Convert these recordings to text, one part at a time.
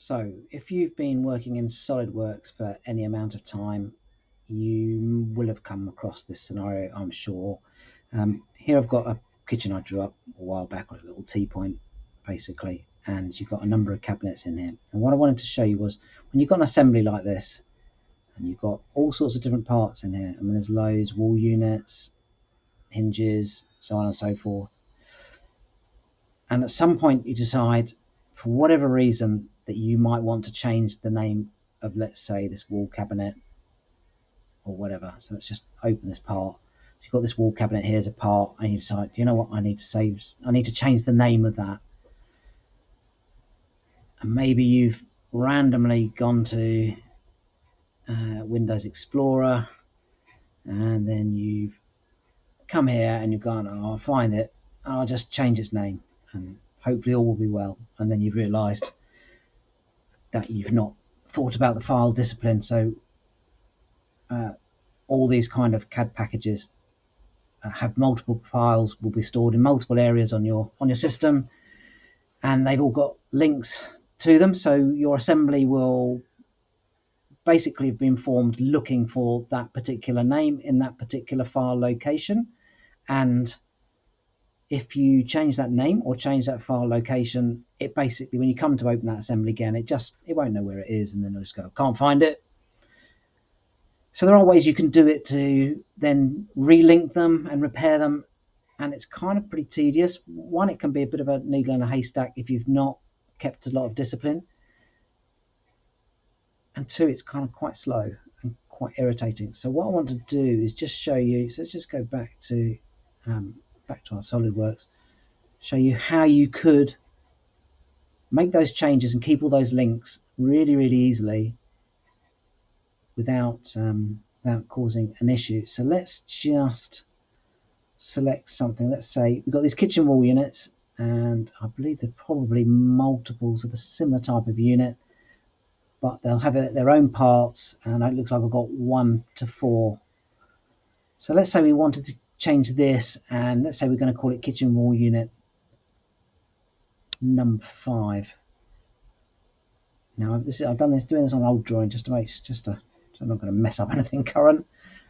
So if you've been working in Solidworks for any amount of time, you will have come across this scenario, I'm sure. Here I've got a kitchen I drew up a while back on a little T-point, basically, and you've got a number of cabinets in here. And what I wanted to show you was when you've got an assembly like this, and you've got all sorts of different parts in here. I mean, there's loads, wall units, hinges, so on and so forth. And at some point you decide, for whatever reason, that you might want to change the name of, let's say, this wall cabinet or whatever. So let's just open this part. So you've got this wall cabinet here as a part, and you decide, you know what, I need to change the name of that. And maybe you've randomly gone to Windows Explorer, and then you've come here and you've gone, oh, I'll find it, and I'll just change its name, and hopefully all will be well. And then you've realized that you've not thought about the file discipline. So all these kind of CAD packages have multiple files, will be stored in multiple areas on your system, and they've all got links to them. So your assembly will basically have been formed looking for that particular name in that particular file location. And if you change that name or change that file location, it basically, when you come to open that assembly again, it won't know where it is, and then it'll just go, can't find it. So there are ways you can do it to then relink them and repair them, and it's kind of pretty tedious. One, it can be a bit of a needle in a haystack if you've not kept a lot of discipline, and two, it's kind of quite slow and quite irritating. So what I want to do is just show you, so let's just go back to our SolidWorks, show you how you could make those changes and keep all those links really, really easily without causing an issue. So let's just select something. Let's say we've got these kitchen wall units, and I believe they're probably multiples of the similar type of unit, but they'll have their own parts, and it looks like I've got 1 to 4. So let's say we wanted to change this, and let's say we're going to call it kitchen wall unit number 5. Now I've done this, doing this on an old drawing just so I'm not going to mess up anything current,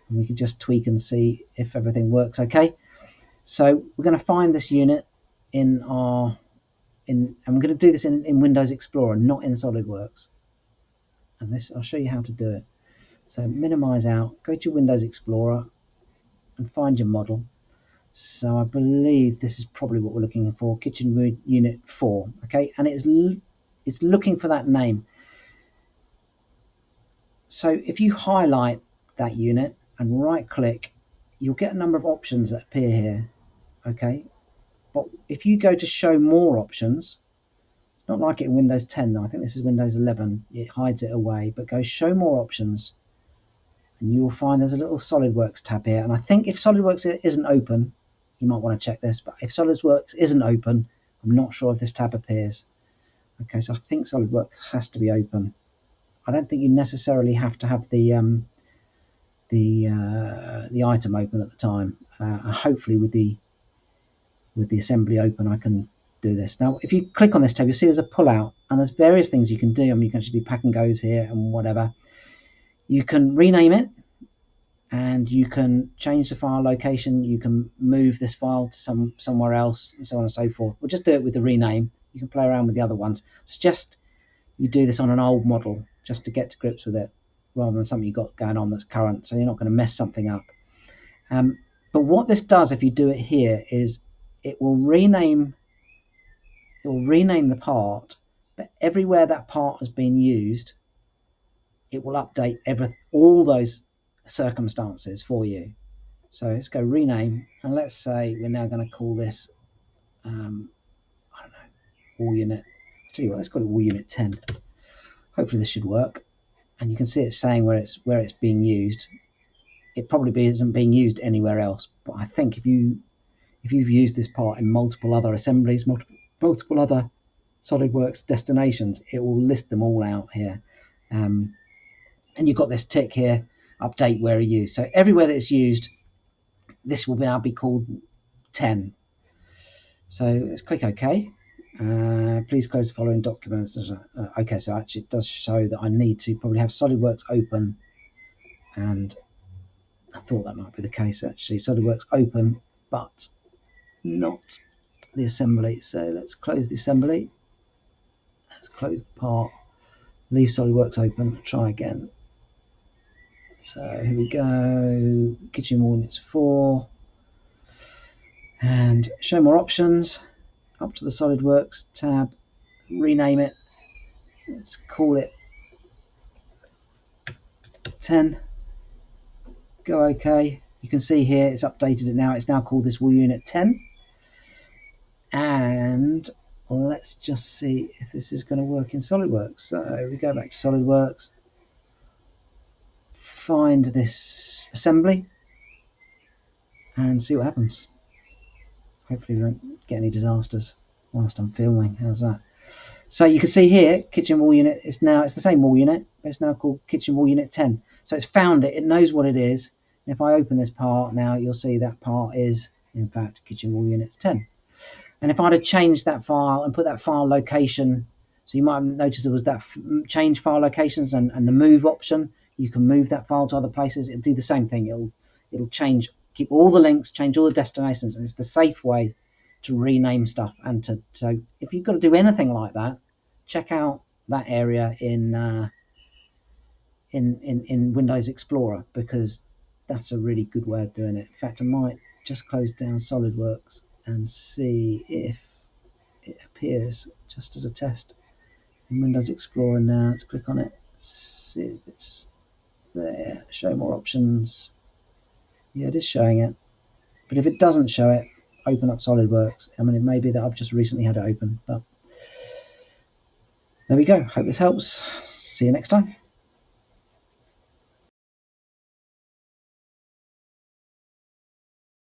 and we can just tweak and see if everything works okay. So we're going to find this unit and we're going to do this in Windows Explorer, not in SolidWorks. And this, I'll show you how to do it. So minimize out, go to Windows Explorer and find your model. So I believe this is probably what we're looking for, kitchen unit 4, okay? And it's looking for that name. So if you highlight that unit and right click, you'll get a number of options that appear here, okay? But if you go to show more options, it's not like it in Windows 10 though, I think this is Windows 11, it hides it away, but go show more options, and you will find there's a little SolidWorks tab here. And I think if SolidWorks isn't open, you might want to check this, but if SolidWorks isn't open, I'm not sure if this tab appears. Okay, so I think SolidWorks has to be open. I don't think you necessarily have to have the item open at the time. Hopefully with the assembly open, I can do this. Now, if you click on this tab, you'll see there's a pull-out, and there's various things you can do. I mean, you can actually do pack and goes here and whatever. You can rename it, and you can change the file location. You can move this file to somewhere else, and so on and so forth. We'll just do it with the rename. You can play around with the other ones. Suggest you do this on an old model just to get to grips with it, rather than something you've got going on that's current, so you're not going to mess something up. But what this does, if you do it here, is it will rename the part, but everywhere that part has been used, it will update all those circumstances for you. So let's go rename, and let's say we're now going to call this I don't know, wall unit. I'll tell you what, let's call it wall unit 10. Hopefully this should work, and you can see it's saying where it's being used. It probably isn't being used anywhere else, but I think if you've used this part in multiple other assemblies, multiple other SolidWorks destinations, it will list them all out here. And you've got this tick here, update where used. So everywhere that it's used, this will now be called 10. So let's click OK, Please close the following documents. Okay, so actually it does show that I need to probably have SolidWorks open, and I thought that might be the case actually. SolidWorks open, but not the assembly. So let's close the assembly. Let's close the part. Leave SolidWorks open. Try again. So here we go. Kitchen wall units 4. And show more options. Up to the SolidWorks tab. Rename it. Let's call it 10. Go OK. You can see here it's updated it now. It's now called this wall unit 10. And let's just see if this is going to work in SolidWorks. So we go back to SolidWorks. Find this assembly and see what happens. Hopefully we won't get any disasters whilst I'm filming. How's that? So you can see here, kitchen wall unit it's the same wall unit, but it's now called kitchen wall unit 10. So it's found it, it knows what it is. And if I open this part now, you'll see that part is, in fact, kitchen wall units 10. And if I'd have changed that file and put that file location, so you might have noticed there was that change file locations and the move option. You can move that file to other places. It'll do the same thing. It'll change, keep all the links, change all the destinations, and it's the safe way to rename stuff. And so if you've got to do anything like that, check out that area in Windows Explorer, because that's a really good way of doing it. In fact, I might just close down SolidWorks and see if it appears just as a test in Windows Explorer now. Let's click on it, see if it's there. Show more options. Yeah, it is showing it. But if it doesn't show it, open up SolidWorks. I mean, it may be that I've just recently had it open, but there we go. Hope this helps. See you next time.